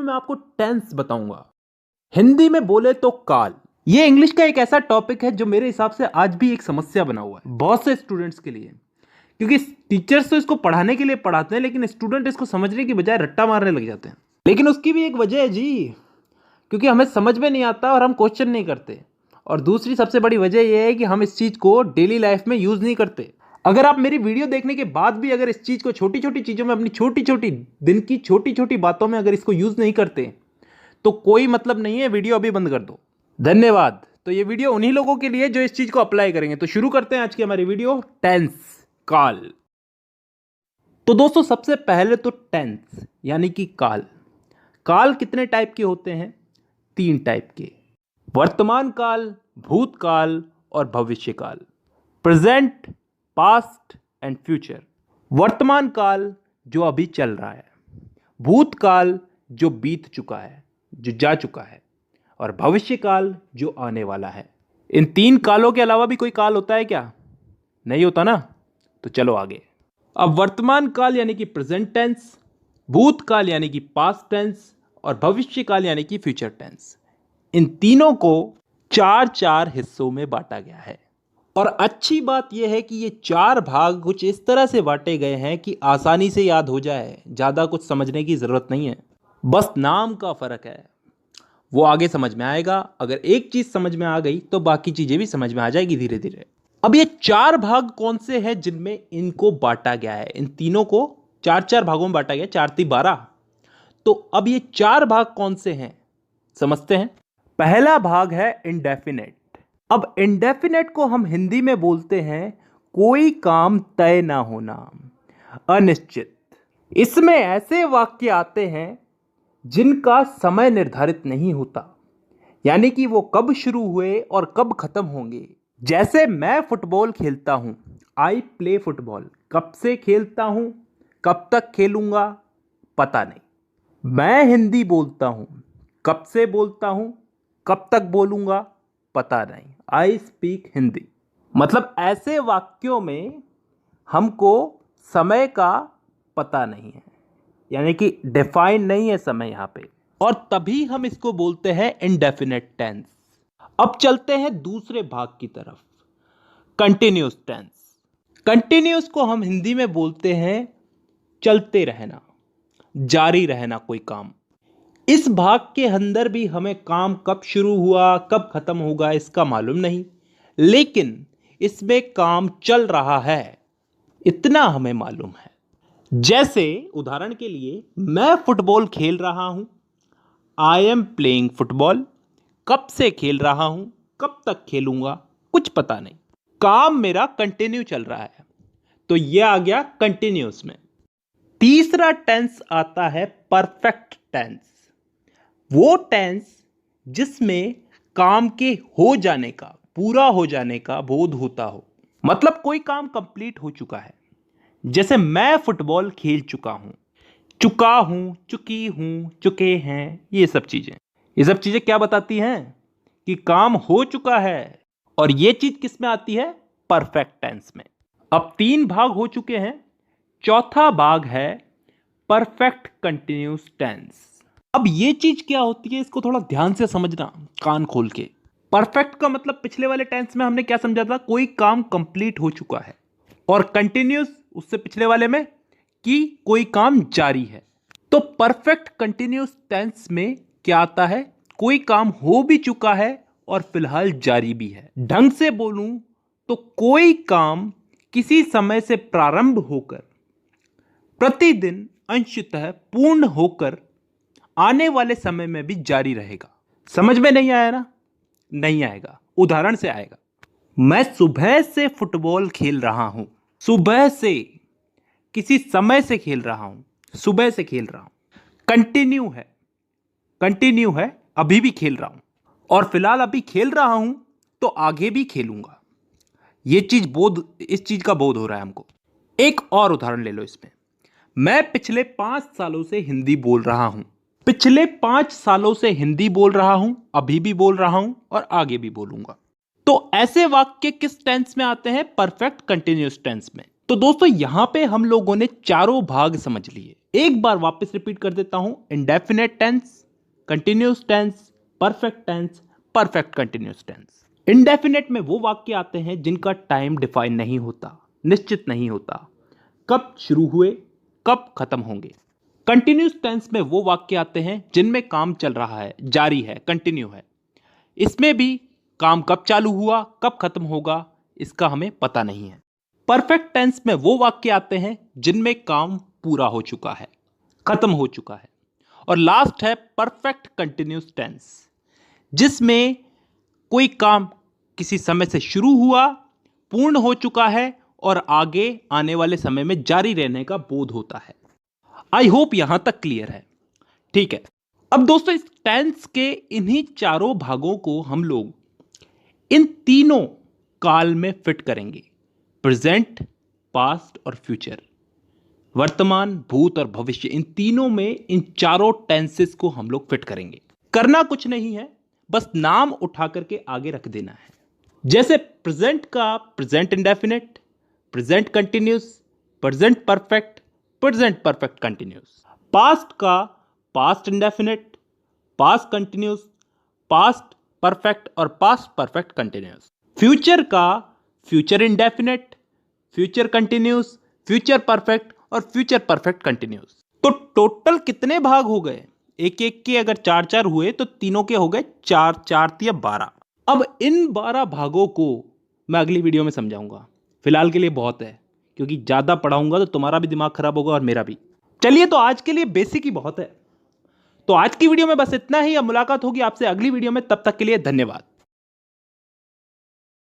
मैं आपको टेंस बताऊंगा। हिंदी में बोले तो काल। ये इंग्लिश का एक ऐसा टॉपिक है जो मेरे हिसाब से आज भी एक समस्या बना हुआ है बहुत से स्टूडेंट्स के लिए, क्योंकि टीचर्स तो इसको पढ़ाने के लिए पढ़ाते हैं लेकिन स्टूडेंट इसको समझने की बजाय रट्टा मारने लग जाते हैं। लेकिन उसकी भी एक वजह है जी, क्योंकि हमें समझ में नहीं आता और हम क्वेश्चन नहीं करते। और दूसरी सबसे बड़ी वजह यह है कि हम इस चीज़ को डेली लाइफ में यूज़ नहीं करते। अगर आप मेरी वीडियो देखने के बाद भी अगर इस चीज़ को छोटी छोटी चीज़ों में, अपनी छोटी छोटी दिन की छोटी छोटी बातों में अगर इसको यूज़ नहीं करते तो कोई मतलब नहीं है, वीडियो अभी बंद कर दो। धन्यवाद। तो ये वीडियो उन्हीं लोगों के लिए जो इस चीज़ को अप्लाई करेंगे। तो शुरू करते हैं आज की हमारी वीडियो, टेंस, काल। तो दोस्तों सबसे पहले तो टेंस यानी कि काल। काल कितने टाइप के होते हैं? 3 टाइप के, वर्तमान काल, भूतकाल और भविष्य काल। Present, past and future. वर्तमान काल जो अभी चल रहा है, भूतकाल जो बीत चुका है, जो जा चुका है, और भविष्य काल जो आने वाला है। इन 3 कालों के अलावा भी कोई काल होता है क्या? नहीं होता ना। तो चलो आगे। अब वर्तमान काल यानी कि प्रेजेंट टेंस, भूतकाल यानी कि पास्ट टेंस और भविष्य काल यानी कि फ्यूचर टेंस। इन तीनों को 4 हिस्सों में बांटा गया है। और अच्छी बात यह है कि ये 4 भाग कुछ इस तरह से बांटे गए हैं कि आसानी से याद हो जाए, ज़्यादा कुछ समझने की ज़रूरत नहीं है। बस नाम का फ़र्क है, वो आगे समझ में आएगा। अगर एक चीज़ समझ में आ गई तो बाकी चीज़ें भी समझ में आ जाएगी धीरे धीरे। अब ये 4 भाग कौन से हैं जिनमें इनको बांटा गया है? इन तीनों को 4 भागों में बांटा गया, 4 × 12। तो अब ये 4 भाग कौन से हैं समझते हैं। पहला भाग है इंडेफिनेट। अब इंडेफिनेट को हम हिंदी में बोलते हैं कोई काम तय ना होना, अनिश्चित। इसमें ऐसे वाक्य आते हैं जिनका समय निर्धारित नहीं होता, यानी कि वो कब शुरू हुए और कब खत्म होंगे। जैसे मैं फुटबॉल खेलता हूं, आई प्ले फुटबॉल। कब से खेलता हूं, कब तक खेलूंगा, पता नहीं। मैं हिंदी बोलता हूं, कब से बोलता हूं, कब तक बोलूंगा, पता नहीं। I speak Hindi. मतलब ऐसे वाक्यों में हमको समय का पता नहीं है, यानी कि डिफाइन नहीं है समय यहां पे, और तभी हम इसको बोलते हैं इंडेफिनेट टेंस। अब चलते हैं दूसरे भाग की तरफ, कंटिन्यूअस टेंस। कंटिन्यूअस को हम हिंदी में बोलते हैं चलते रहना, जारी रहना कोई काम। इस भाग के अंदर भी हमें काम कब शुरू हुआ कब खत्म होगा इसका मालूम नहीं, लेकिन इसमें काम चल रहा है इतना हमें मालूम है। जैसे उदाहरण के लिए, मैं फुटबॉल खेल रहा हूं, आई एम प्लेइंग फुटबॉल। कब से खेल रहा हूं, कब तक खेलूंगा, कुछ पता नहीं। काम मेरा कंटिन्यू चल रहा है, तो यह आ गया कंटिन्यूअस में। तीसरा टेंस आता है परफेक्ट टेंस। वो टेंस जिसमें काम के हो जाने का, पूरा हो जाने का बोध होता हो, मतलब कोई काम कंप्लीट हो चुका है। जैसे मैं फुटबॉल खेल चुका हूं, चुका हूं, चुकी हूं, चुके हैं, ये सब चीजें क्या बताती हैं? कि काम हो चुका है। और ये चीज किस में आती है? परफेक्ट टेंस में। अब 3 भाग हो चुके हैं, चौथा भाग है परफेक्ट कंटिन्यूअस टेंस। अब ये चीज क्या होती है, इसको थोड़ा ध्यान से समझना, कान खोल के। परफेक्ट का मतलब पिछले वाले टेंस में हमने क्या समझा था? कोई काम कंप्लीट हो चुका है। और कंटिन्यूअस उससे पिछले वाले में कि कोई काम जारी है। तो परफेक्ट कंटिन्यूअस टेंस में क्या आता है? कोई काम हो भी चुका है और फिलहाल जारी भी है। ढंग से बोलूं तो कोई काम किसी समय से प्रारंभ होकर प्रतिदिन अंशतः पूर्ण होकर आने वाले समय में भी जारी रहेगा। समझ में नहीं आया ना? नहीं आएगा, उदाहरण से आएगा। मैं सुबह से फुटबॉल खेल रहा हूं। सुबह से, किसी समय से खेल रहा हूं, सुबह से खेल रहा हूं। कंटिन्यू है, अभी भी खेल रहा हूं, और फिलहाल अभी खेल रहा हूं तो आगे भी खेलूंगा। इस चीज का बोध हो रहा है हमको। एक और उदाहरण ले लो इसमें। मैं पिछले 5 सालों से हिंदी बोल रहा हूं। पिछले 5 सालों से हिंदी बोल रहा हूं, अभी भी बोल रहा हूं और आगे भी बोलूंगा। तो ऐसे वाक्य किस टेंस में आते हैं? परफेक्ट कंटिन्यूअस टेंस में। तो दोस्तों यहां पे हम लोगों ने चारों भाग समझ लिए। एक बार वापस रिपीट कर देता हूं, indefinite tense, continuous tense, perfect tense, perfect continuous tense. Indefinite में वो वाक्य आते हैं जिनका टाइम डिफाइन नहीं होता, निश्चित नहीं होता, कब शुरू हुए कब खत्म होंगे। कंटिन्यूस टेंस में वो वाक्य आते हैं जिनमें काम चल रहा है, जारी है, कंटिन्यू है। इसमें भी काम कब चालू हुआ कब खत्म होगा इसका हमें पता नहीं है। परफेक्ट टेंस में वो वाक्य आते हैं जिनमें काम पूरा हो चुका है, खत्म हो चुका है। और लास्ट है परफेक्ट कंटिन्यूस टेंस, जिसमें कोई काम किसी समय से शुरू हुआ, पूर्ण हो चुका है और आगे आने वाले समय में जारी रहने का बोध होता है। आई होप यहां तक क्लियर है। ठीक है, अब दोस्तों इस टेंस के इन्हीं चारों भागों को हम लोग इन तीनों काल में फिट करेंगे, प्रेजेंट, पास्ट और फ्यूचर। वर्तमान, भूत और भविष्य, इन तीनों में इन चारों टेंसेस को हम लोग फिट करेंगे। करना कुछ नहीं है, बस नाम उठा करके आगे रख देना है। जैसे प्रेजेंट का present indefinite, present continuous, present perfect, present perfect continuous. Past का past indefinite, past continuous, past perfect और पास्ट परफेक्ट कंटिन्यूस। फ्यूचर का future indefinite, future continuous, future perfect और फ्यूचर परफेक्ट कंटिन्यूस। तो टोटल कितने भाग हो गए? एक एक के अगर चार चार हुए तो तीनों के हो गए चार, चार या 12। अब इन 12 भागों को मैं अगली वीडियो में समझाऊंगा। फिलहाल के लिए बहुत है, क्योंकि ज़्यादा पढ़ाऊंगा तो तुम्हारा भी दिमाग खराब होगा और मेरा भी। चलिए, तो आज के लिए बेसिक ही बहुत है। तो आज की वीडियो में बस इतना ही। अब मुलाकात होगी आपसे अगली वीडियो में, तब तक के लिए धन्यवाद।